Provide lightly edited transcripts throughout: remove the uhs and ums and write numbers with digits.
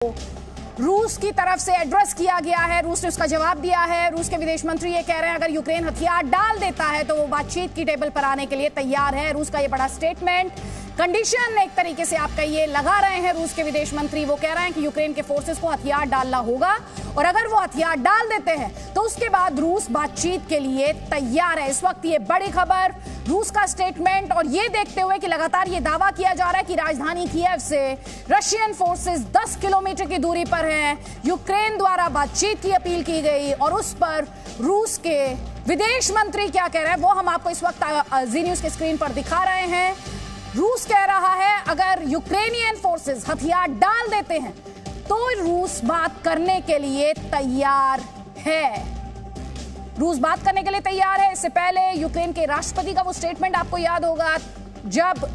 रूस की तरफ से एड्रेस किया गया है। रूस ने उसका जवाब दिया है। रूस के विदेश मंत्री ये कह रहे हैं अगर यूक्रेन हथियार डाल देता है तो वो बातचीत की टेबल पर आने के लिए तैयार है। रूस का ये बड़ा स्टेटमेंट, कंडीशन एक तरीके से आप कहिए लगा रहे हैं रूस के विदेश मंत्री। वो कह रहे हैं कि यूक्रेन के फोर्सेस को हथियार डालना होगा और अगर वो हथियार डाल देते हैं तो उसके बाद रूस बातचीत के लिए तैयार है। इस वक्त ये बड़ी खबर, रूस का स्टेटमेंट, और ये देखते हुए कि लगातार ये दावा किया जा रहा है कि राजधानी कीव से रशियन फोर्सेस 10 किलोमीटर की दूरी पर हैं। यूक्रेन द्वारा बातचीत की अपील की गई और उस पर रूस के विदेश मंत्री क्या कह रहे हैं वो हम आपको इस वक्त जी न्यूज के स्क्रीन पर दिखा रहे हैं। रूस कह रहा है अगर यूक्रेनियन फोर्सेस हथियार डाल देते हैं तो रूस बात करने के लिए तैयार है। रूस बात करने के लिए तैयार है। इससे पहले यूक्रेन के राष्ट्रपति का वो स्टेटमेंट आपको याद होगा, जब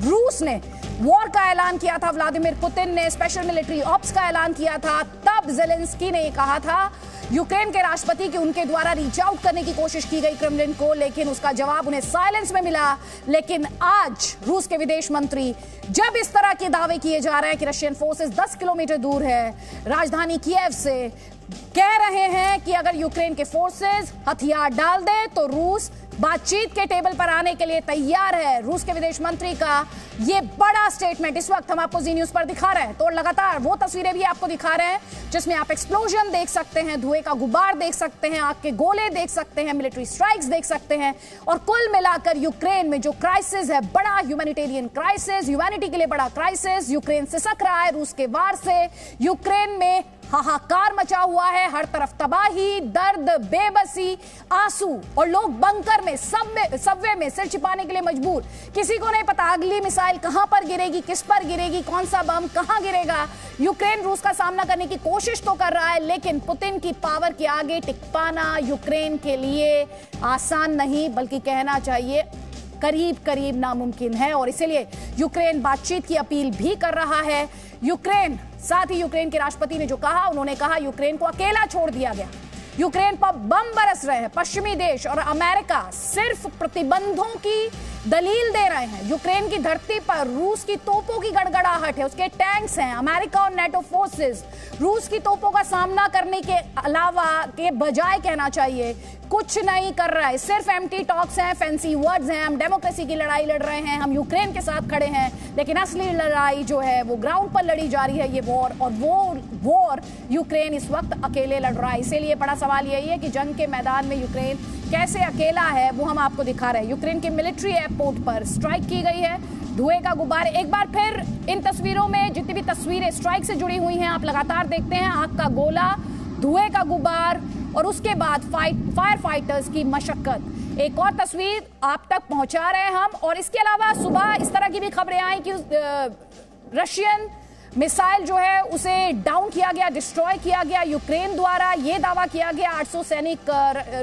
रूस ने वॉर का ऐलान किया था, व्लादिमीर पुतिन ने स्पेशल मिलिट्री ऑप्स का ऐलान किया था, तब जेलेंस्की ने कहा था यूक्रेन के राष्ट्रपति की उनके द्वारा रीच आउट करने की कोशिश की गई क्रेमलिन को, लेकिन उसका जवाब उन्हें साइलेंस में मिला। लेकिन आज रूस के विदेश मंत्री जब इस तरह के दावे किए जा रहे हैं कि रशियन फोर्सेस 10 किलोमीटर दूर है राजधानी कीव से, कह रहे हैं कि अगर यूक्रेन के फोर्सेस हथियार डाल दे तो रूस बातचीत के टेबल पर आने के लिए तैयार है। रूस के विदेश मंत्री का ये बड़ा स्टेटमेंट इस वक्त हम आपको जी न्यूज पर दिखा रहे हैं। तो लगातार वो तस्वीरें भी आपको दिखा रहे हैं जिसमें आप एक्सप्लोजन देख सकते हैं, धुएं का गुबार देख सकते हैं, आग के गोले देख सकते हैं, मिलिट्री स्ट्राइक्स देख सकते हैं। और कुल मिलाकर यूक्रेन में जो क्राइसिस है, बड़ा ह्यूमैनिटेरियन क्राइसिस, ह्यूमैनिटी के लिए बड़ा क्राइसिस, यूक्रेन सिसक रहा है रूस के वार से। यूक्रेन में हाहाकार मचा हुआ है, हर तरफ तबाही, दर्द, बेबसी, आंसू, और लोग बंकर में, सबवे में सिर छिपाने के लिए मजबूर। किसी को नहीं पता अगली मिसाइल कहां पर गिरेगी, किस पर गिरेगी, कौन सा बम कहां गिरेगा। यूक्रेन रूस का सामना करने की कोशिश तो कर रहा है, लेकिन पुतिन की पावर के आगे टिक पाना यूक्रेन के लिए आसान नहीं, बल्कि कहना चाहिए करीब करीब नामुमकिन है। और इसीलिए यूक्रेन बातचीत की अपील भी कर रहा है। यूक्रेन, साथ ही यूक्रेन के राष्ट्रपति ने जो कहा, उन्होंने कहा यूक्रेन को अकेला छोड़ दिया गया, यूक्रेन पर बम बरस रहे हैं पश्चिमी देश और अमेरिका सिर्फ प्रतिबंधों की दलील दे रहे हैं। यूक्रेन की धरती पर रूस की तोपों की गड़गड़ाहट है, उसके टैंक्स हैं। अमेरिका और नेटो फोर्सेस रूस की तोपों का सामना करने के अलावा, के बजाय कहना चाहिए, कुछ नहीं कर रहा है। सिर्फ एम्प्टी टॉक्स हैं, फैंसी वर्ड्स हैं, हम डेमोक्रेसी की लड़ाई लड़ रहे हैं, हम यूक्रेन के साथ खड़े हैं, लेकिन असली लड़ाई जो है वो ग्राउंड पर लड़ी जा रही है ये वॉर, और वो वॉर यूक्रेन इस वक्त अकेले लड़ रहा है। इसीलिए बड़ा सवाल यही है कि जंग के मैदान में यूक्रेन कैसे अकेला है, वो हम आपको दिखा रहे हैं। यूक्रेन के मिलिट्री एयरपोर्ट पर स्ट्राइक की गई है, धुएं का गुब्बारे। एक बार फिर इन तस्वीरों में जितनी भी तस्वीरें स्ट्राइक से जुड़ी हुई हैं आप लगातार देखते हैं, आग का गोला, धुएं का गुब्बार और उसके बाद फायर फाइटर्स की मशक्कत। एक और तस्वीर आप तक पहुंचा रहे हैं हम। और इसके अलावा सुबह इस तरह की भी खबरें आई कि रशियन मिसाइल जो है उसे डाउन किया गया, डिस्ट्रॉय किया गया यूक्रेन द्वारा। ये दावा किया गया 800 सैनिक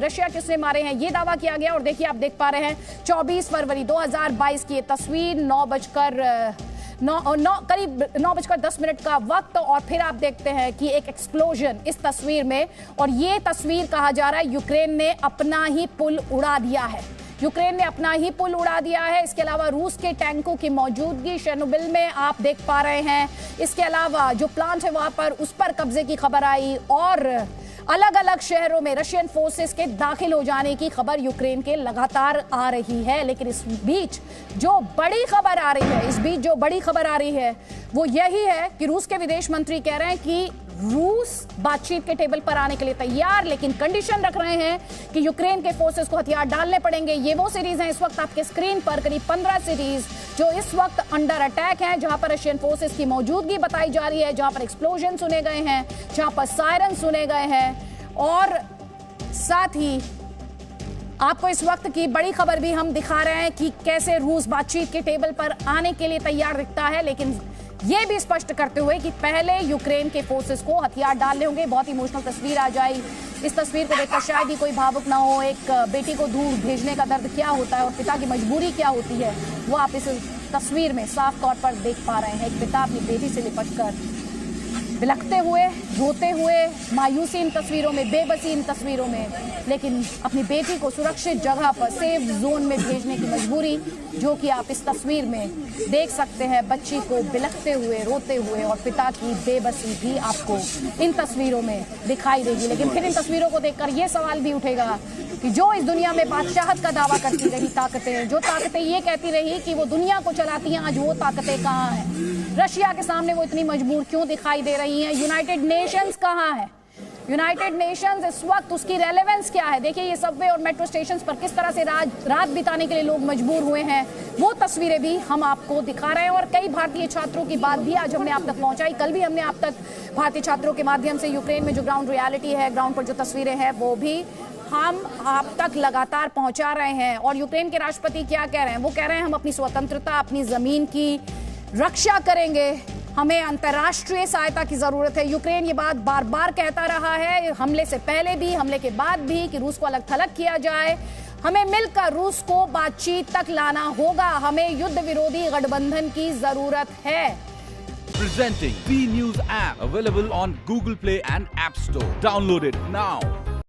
रशिया के उसने मारे हैं, ये दावा किया गया। और देखिए आप देख पा रहे हैं 24 फरवरी 2022 की ये तस्वीर, करीब 9:10 का वक्त। और फिर आप देखते हैं कि एक एक्सप्लोजन इस तस्वीर में, और ये तस्वीर कहा जा रहा है यूक्रेन ने अपना ही पुल उड़ा दिया है, यूक्रेन ने अपना ही पुल उड़ा दिया है। इसके अलावा रूस के टैंकों की मौजूदगी शेर्नोबिल में आप देख पा रहे हैं। इसके अलावा जो प्लांट है वहां पर, उस पर कब्जे की खबर आई, और अलग अलग शहरों में रशियन फोर्सेस के दाखिल हो जाने की खबर यूक्रेन के लगातार आ रही है। लेकिन इस बीच जो बड़ी खबर आ रही है वो यही है कि रूस के विदेश मंत्री कह रहे हैं कि रूस बातचीत के टेबल पर आने के लिए तैयार, लेकिन कंडीशन रख रहे हैं कि यूक्रेन के फोर्सेस को हथियार डालने पड़ेंगे। ये वो सिटीज हैं इस वक्त आपके स्क्रीन पर, करीब 15 सिटीज जो इस वक्त अंडर अटैक हैं, जहां पर रशियन फोर्सेस की मौजूदगी बताई जा रही है, जहां पर एक्सप्लोजन सुने गए हैं, जहां पर सायरन सुने गए हैं। और साथ ही आपको इस वक्त की बड़ी खबर भी हम दिखा रहे हैं कि कैसे रूस बातचीत के टेबल पर आने के लिए तैयार दिखता है, लेकिन ये भी स्पष्ट करते हुए कि पहले यूक्रेन के फोर्सेस को हथियार डालने होंगे। बहुत इमोशनल तस्वीर आ जाए, इस तस्वीर को देखकर शायद ही कोई भावुक ना हो। एक बेटी को दूर भेजने का दर्द क्या होता है और पिता की मजबूरी क्या होती है, वो आप इस तस्वीर में साफ तौर पर देख पा रहे हैं। एक पिता अपनी बेटी से लिपटकर बिलखते हुए, रोते हुए, मायूसी इन तस्वीरों में, बेबसी इन तस्वीरों में, लेकिन अपनी बेटी को सुरक्षित जगह पर सेफ जोन में भेजने की मजबूरी, जो कि आप इस तस्वीर में देख सकते हैं। बच्ची को बिलखते हुए, रोते हुए, और पिता की बेबसी भी आपको इन तस्वीरों में दिखाई देगी। लेकिन फिर इन तस्वीरों को देखकर यह सवाल भी उठेगा कि जो इस दुनिया में बादशाहत का दावा करती रही ताकतें, जो ताकतें ये कहती रही कि वो दुनिया को चलाती हैं, आज वो ताकतें कहाँ हैं? रशिया के सामने वो इतनी मजबूर क्यों दिखाई दे रही हैं? यूनाइटेड नेशंस कहाँ है? यूनाइटेड नेशंस इस वक्त उसकी रेलेवेंस क्या है? देखिए, ये सबवे और मेट्रो स्टेशन पर किस तरह से रात बिताने के लिए लोग मजबूर हुए हैं, वो तस्वीरें भी हम आपको दिखा रहे हैं। और कई भारतीय छात्रों की बात भी आज हमने आप तक पहुंचाई। कल भी हमने आप तक भारतीय छात्रों के माध्यम से यूक्रेन में जो ग्राउंड रियलिटी है, ग्राउंड पर जो तस्वीरें हैं, वो भी हम आप तक लगातार पहुंचा रहे हैं। और यूक्रेन के राष्ट्रपति क्या कह रहे हैं? वो कह रहे हैं हम अपनी स्वतंत्रता, अपनी जमीन की रक्षा करेंगे, हमें अंतर्राष्ट्रीय सहायता की जरूरत है। यूक्रेन ये बात बार बार कहता रहा है, हमले से पहले भी, हमले के बाद भी, कि रूस को अलग थलग किया जाए, हमें मिलकर रूस को बातचीत तक लाना होगा, हमें युद्ध विरोधी गठबंधन की जरूरत है। Presenting B News app, available on Google Play and App Store. Download it now.